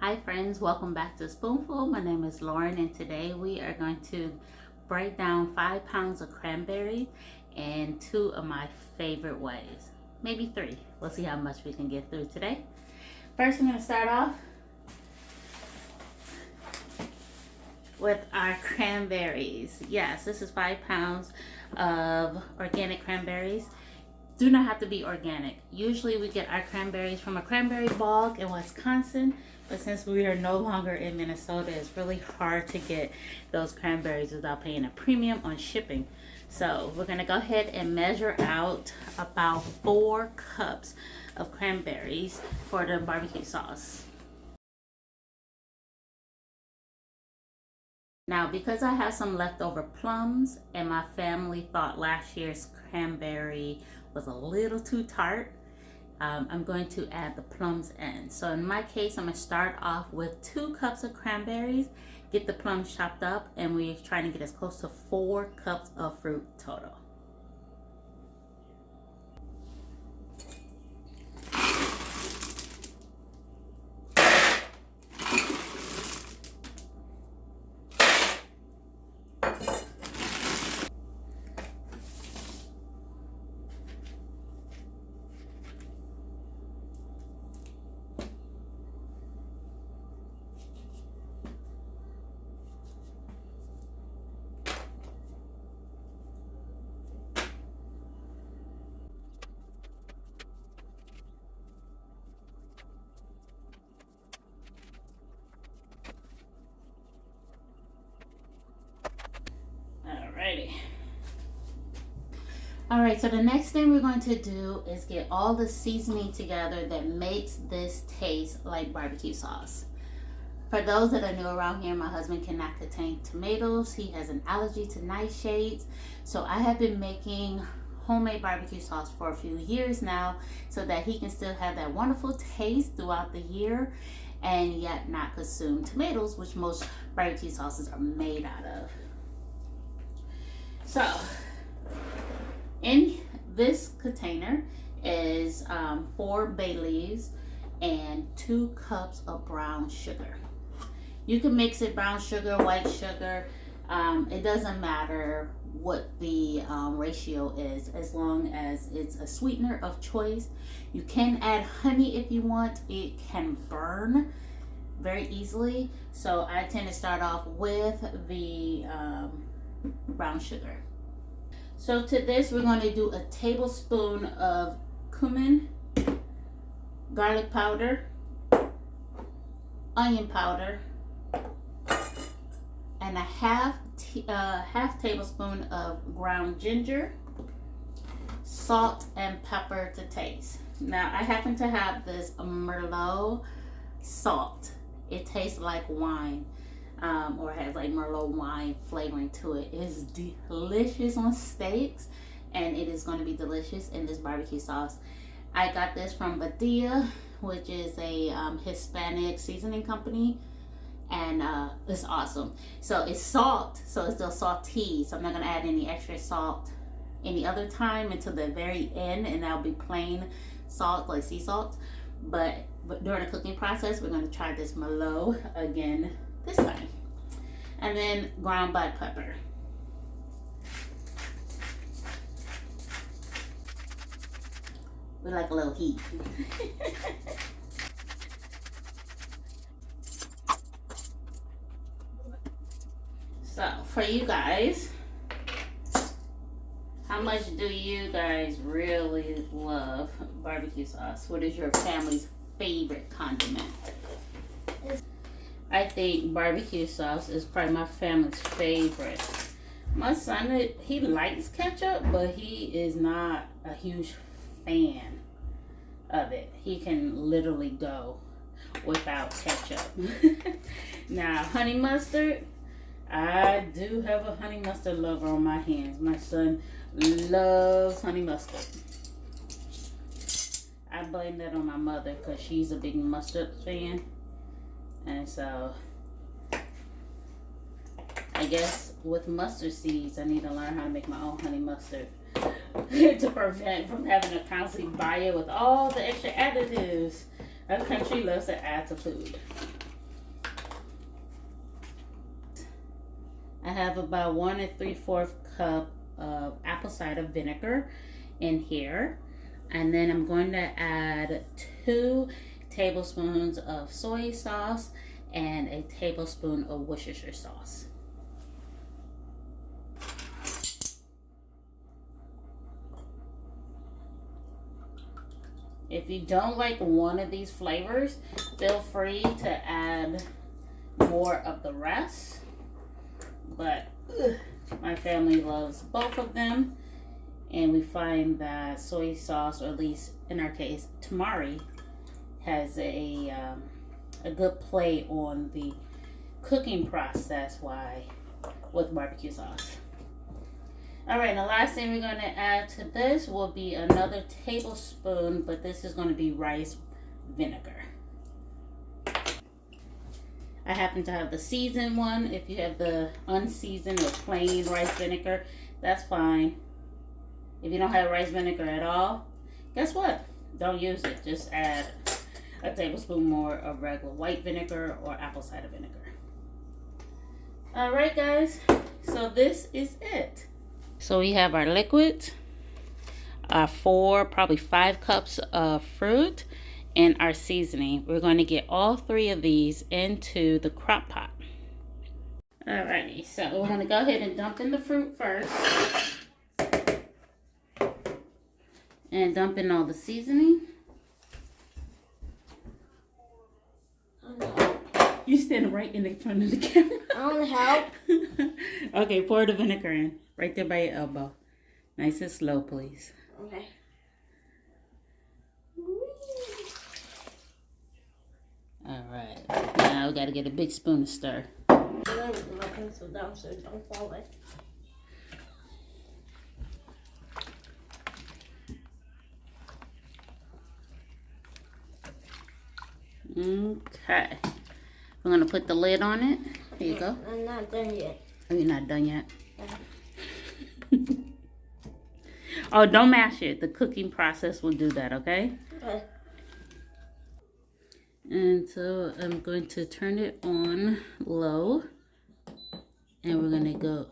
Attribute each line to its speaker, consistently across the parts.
Speaker 1: Hi friends, welcome back to Spoonful. My name is Lauren and today we are going to break down 5 pounds of cranberry in 2 of my favorite ways. Maybe 3. We'll see how much we can get through today. First I'm going to start off with our cranberries. Yes, this is 5 pounds of organic cranberries. Do not have to be organic. Usually we get our cranberries from a cranberry bog in Wisconsin, but since we are no longer in Minnesota, it's really hard to get those cranberries without paying a premium on shipping. So we're gonna go ahead and measure out about 4 cups of cranberries for the barbecue sauce. Now, because I have some leftover plums and my family thought last year's cranberry was a little too tart, I'm going to add the plums in. So in my case, I'm going to start off with 2 cups of cranberries, get the plums chopped up, and we're trying to get as close to 4 cups of fruit total. Alright, so the next thing we're going to do is get all the seasoning together that makes this taste like barbecue sauce. For those that are new around here, my husband cannot contain tomatoes. He has an allergy to nightshades. So I have been making homemade barbecue sauce for a few years now so that he can still have that wonderful taste throughout the year and yet not consume tomatoes, which most barbecue sauces are made out of. So in this container is 4 bay leaves and 2 cups of brown sugar. You can mix it brown sugar, white sugar. It doesn't matter what the ratio is as long as it's a sweetener of choice. You can add honey if you want. It can burn very easily. So I tend to start off with the brown sugar. So to this, we're going to do a tablespoon of cumin, garlic powder, onion powder, and a half tablespoon of ground ginger, salt and pepper to taste. Now I happen to have this Merlot salt. It tastes like wine. Or has like Merlot wine flavoring to it. It is delicious on steaks, and it is going to be delicious in this barbecue sauce. I got this from Badia, which is a Hispanic seasoning company, and it's awesome. So it's salt, so it's still salty, so I'm not going to add any extra salt any other time until the very end, and that'll be plain salt, like sea salt. But during the cooking process, we're going to try this Merlot again this time. And then ground black pepper. We like a little heat. So for you guys, how much do you guys really love barbecue sauce? What is your family's favorite condiment? I think barbecue sauce is probably my family's favorite. My son, he likes ketchup, but he is not a huge fan of it. He can literally go without ketchup. Now, honey mustard, I do have a honey mustard lover on my hands. My son loves honey mustard. I blame that on my mother because she's a big mustard fan. And so, I guess with mustard seeds, I need to learn how to make my own honey mustard to prevent from having to constantly buy it with all the extra additives a country loves to add to food. I have about 1 3/4 cup of apple cider vinegar in here. And then I'm going to add 2 tablespoons of soy sauce and a tablespoon of Worcestershire sauce. If you don't like one of these flavors, feel free to add more of the rest. But my family loves both of them, and we find that soy sauce, or at least in our case, tamari, has a good play on the cooking process with barbecue sauce. All right, the last thing we're going to add to this will be another tablespoon, but this is going to be rice vinegar. I happen to have the seasoned one. If you have the unseasoned or plain rice vinegar, that's fine. If you don't have rice vinegar at all, guess what? Don't use it. Just add a tablespoon more of regular white vinegar or apple cider vinegar. All right, guys. So this is it. So we have our liquids, our 4, probably 5 cups of fruit, and our seasoning. We're going to get all 3 of these into the crock pot. Alrighty, so we're going to go ahead and dump in the fruit first. And dump in all the seasoning. You standing right in the front of the camera.
Speaker 2: I want to help.
Speaker 1: Okay, pour the vinegar in. Right there by your elbow. Nice and slow, please.
Speaker 2: Okay.
Speaker 1: Alright. Now we got to get a big spoon to stir.
Speaker 2: I'm going to put my pencil down so it don't fall away.
Speaker 1: Okay. I'm going to put the lid on it. Here you go.
Speaker 2: I'm not done yet.
Speaker 1: Oh, you're not done yet? Oh, don't mash it. The cooking process will do that, okay?
Speaker 2: Okay.
Speaker 1: And so I'm going to turn it on low. And we're going to go.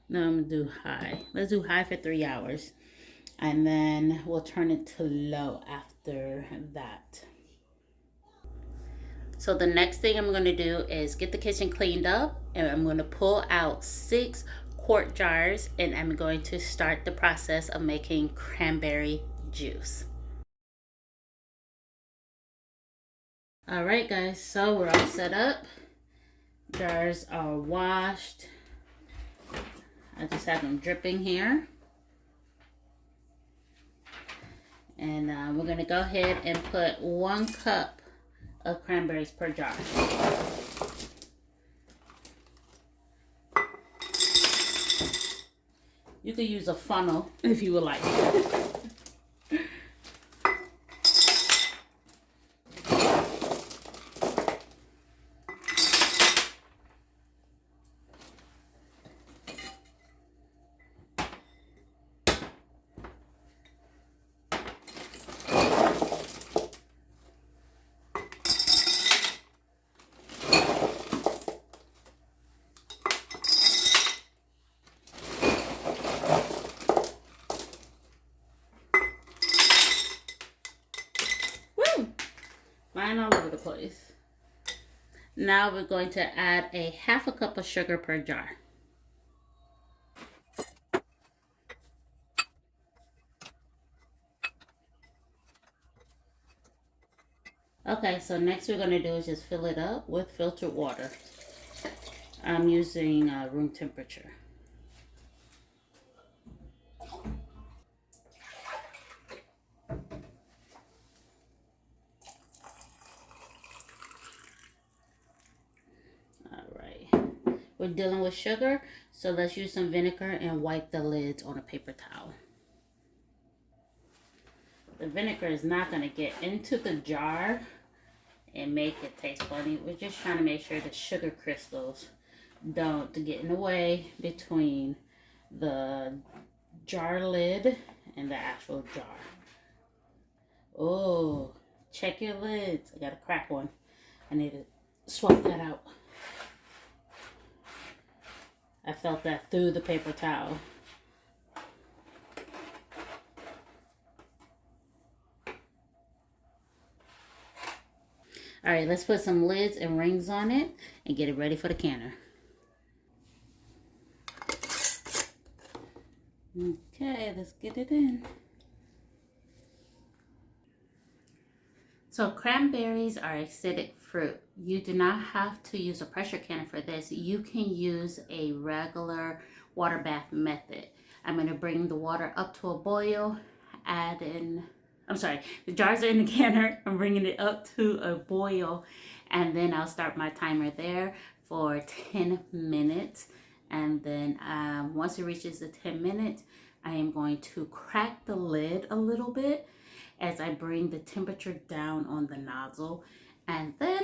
Speaker 1: Now I'm going to do high. Let's do high for 3 hours. And then we'll turn it to low after that. So the next thing I'm going to do is get the kitchen cleaned up, and I'm going to pull out 6 quart jars, and I'm going to start the process of making cranberry juice. All right, guys, so we're all set up. Jars are washed. I just have them dripping here. And we're going to go ahead and put 1 cup of cranberries per jar. You could use a funnel if you would like. Mine all over the place. Now we're going to add a 1/2 cup of sugar per jar. Okay, so next we're going to do is just fill it up with filtered water. I'm using room temperature. We're dealing with sugar, so let's use some vinegar and wipe the lids on a paper towel. The vinegar is not going to get into the jar and make it taste funny. We're just trying to make sure the sugar crystals don't get in the way between the jar lid and the actual jar. Oh, check your lids. I got a crack one. I need to swap that out. I felt that through the paper towel. All right, let's put some lids and rings on it and get it ready for the canner. Okay, let's get it in. So cranberries are acidic fruit. You do not have to use a pressure canner for this. You can use a regular water bath method. I'm going to bring the water up to a boil, the jars are in the canner. I'm bringing it up to a boil, and then I'll start my timer there for 10 minutes. And then once it reaches the 10 minutes, I am going to crack the lid a little bit as I bring the temperature down on the nozzle, and then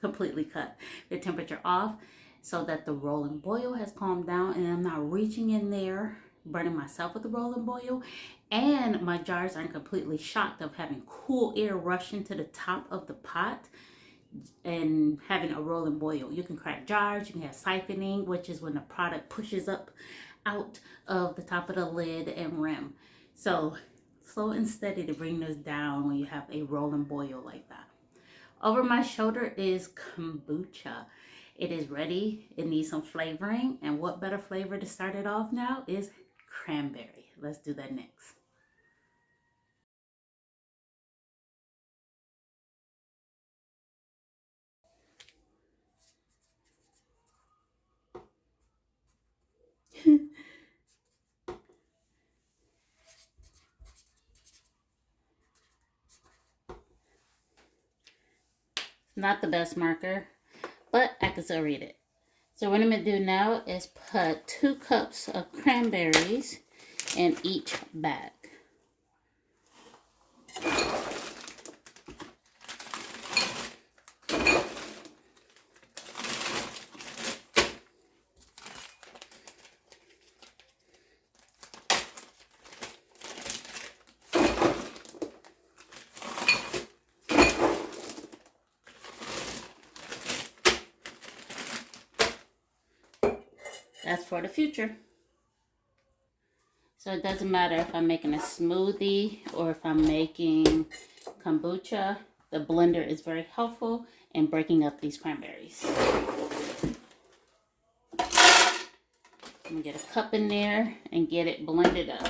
Speaker 1: completely cut the temperature off so that the rolling boil has calmed down and I'm not reaching in there, burning myself with the rolling boil, and my jars aren't completely shocked of having cool air rush into the top of the pot and having a rolling boil. You can crack jars, you can have siphoning, which is when the product pushes up out of the top of the lid and rim. So slow and steady to bring this down when you have a rolling boil like that. Over my shoulder is kombucha. It is ready. It needs some flavoring, and what better flavor to start it off now is cranberry. Let's do that next. Not the best marker, but I can still read it. So what I'm going to do now is put 2 cups of cranberries in each bag. That's for the future. So it doesn't matter if I'm making a smoothie or if I'm making kombucha. The blender is very helpful in breaking up these cranberries. I'm gonna get a cup in there and get it blended up.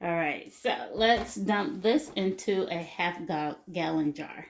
Speaker 1: All right, so let's dump this into a half-gallon jar.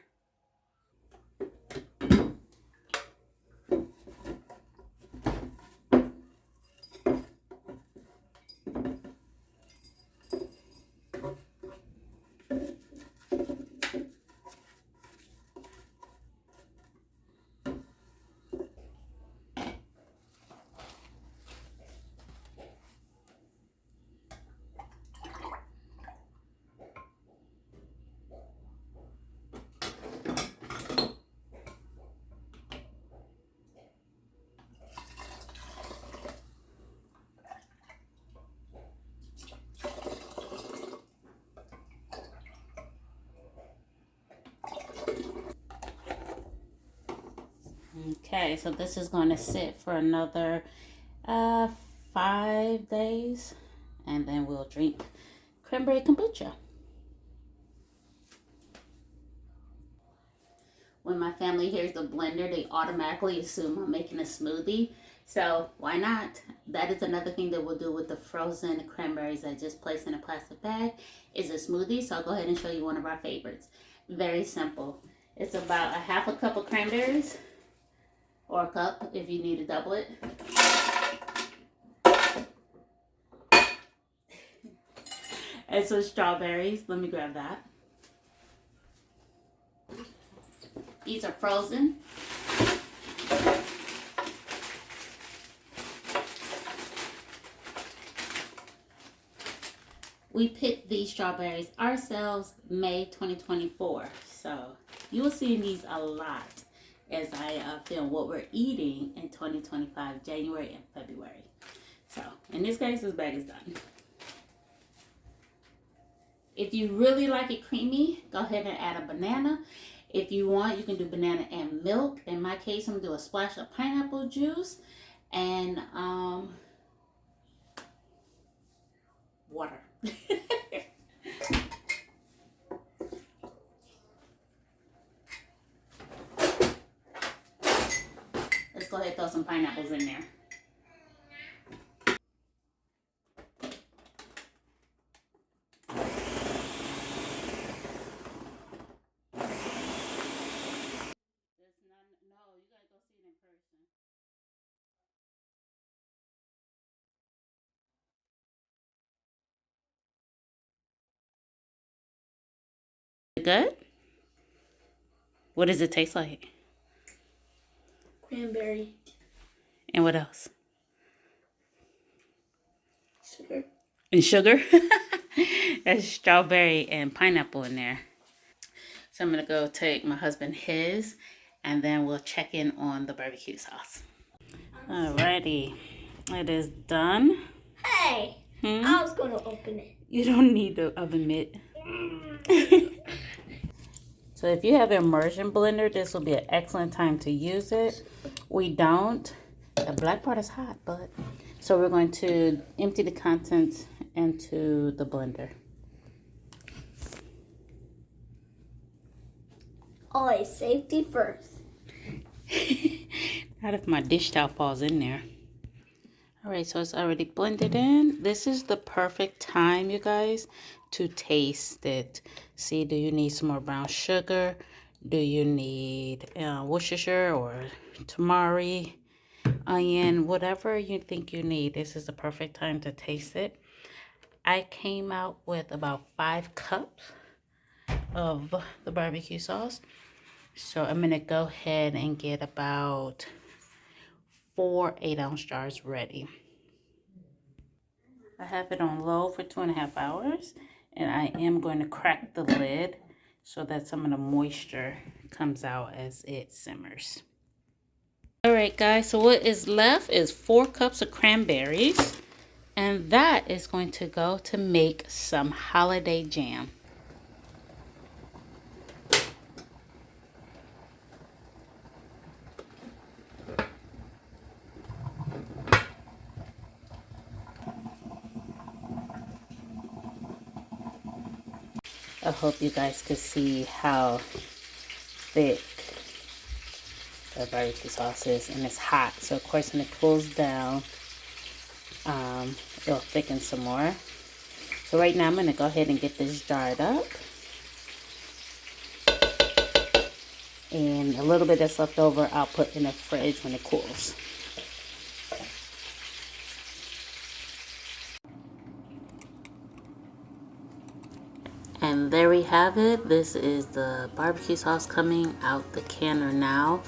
Speaker 1: Okay, so this is going to sit for another 5 days, and then we'll drink cranberry kombucha. When my family hears the blender, they automatically assume I'm making a smoothie. So why not? That is another thing that we'll do with the frozen cranberries I just placed in a plastic bag is a smoothie. So I'll go ahead and show you one of our favorites. Very simple. It's about a half a cup of cranberries, or a cup if you need to double it. And some strawberries. Let me grab that. These are frozen. We picked these strawberries ourselves May 2024. So you will see these a lot as I film what we're eating in 2025, January and February. So, in this case, this bag is done. If you really like it creamy, go ahead and add a banana. If you want, you can do banana and milk. In my case, I'm gonna do a splash of pineapple juice and water. Let's go ahead and throw some pineapples in there. No, you gotta go see it in person. Good? What does it taste like?
Speaker 2: Cranberry.
Speaker 1: And what else?
Speaker 2: Sugar.
Speaker 1: And sugar? There's strawberry and pineapple in there. So I'm gonna go take my husband his, and then we'll check in on the barbecue sauce. Alrighty, it is done.
Speaker 2: Hey! I was gonna open it.
Speaker 1: You don't need the oven mitt. So if you have an immersion blender, this will be an excellent time to use it. We don't. The black part is hot, but so we're going to empty the contents into the blender.
Speaker 2: Always safety first.
Speaker 1: Not if my dish towel falls in there. All right, so it's already blended in. This is the perfect time, you guys, to taste it. See, do you need some more brown sugar? Do you need Worcestershire or tamari, onion, whatever you think you need? This is the perfect time to taste it. I came out with about 5 cups of the barbecue sauce. So I'm gonna go ahead and get about 4 8-ounce jars ready. I have it on low for 2.5 hours, and I am going to crack the lid so that some of the moisture comes out as it simmers. All right, guys, so what is left is 4 cups of cranberries, and that is going to go to make some holiday jam. I hope you guys could see how thick the barbecue sauce is, and it's hot. So of course when it cools down, it'll thicken some more. So right now I'm going to go ahead and get this jarred up. And a little bit that's left over, I'll put in the fridge when it cools. And there we have it. This is the barbecue sauce coming out the canner now.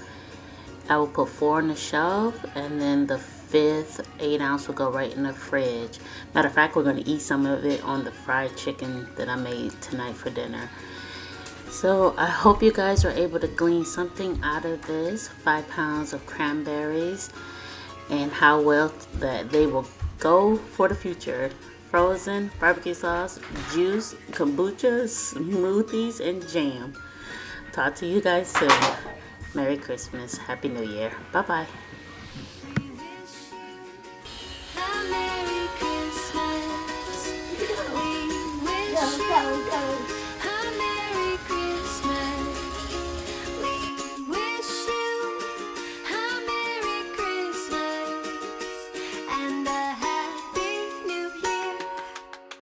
Speaker 1: I will put 4 on the shelf, and then the 5th 8-ounce will go right in the fridge. Matter of fact, we're going to eat some of it on the fried chicken that I made tonight for dinner. So I hope you guys are able to glean something out of this 5 pounds of cranberries and how well that they will go for the future. Frozen barbecue sauce, juice, kombucha, smoothies, and jam. Talk to you guys soon. Merry Christmas. Happy New Year. Bye-bye.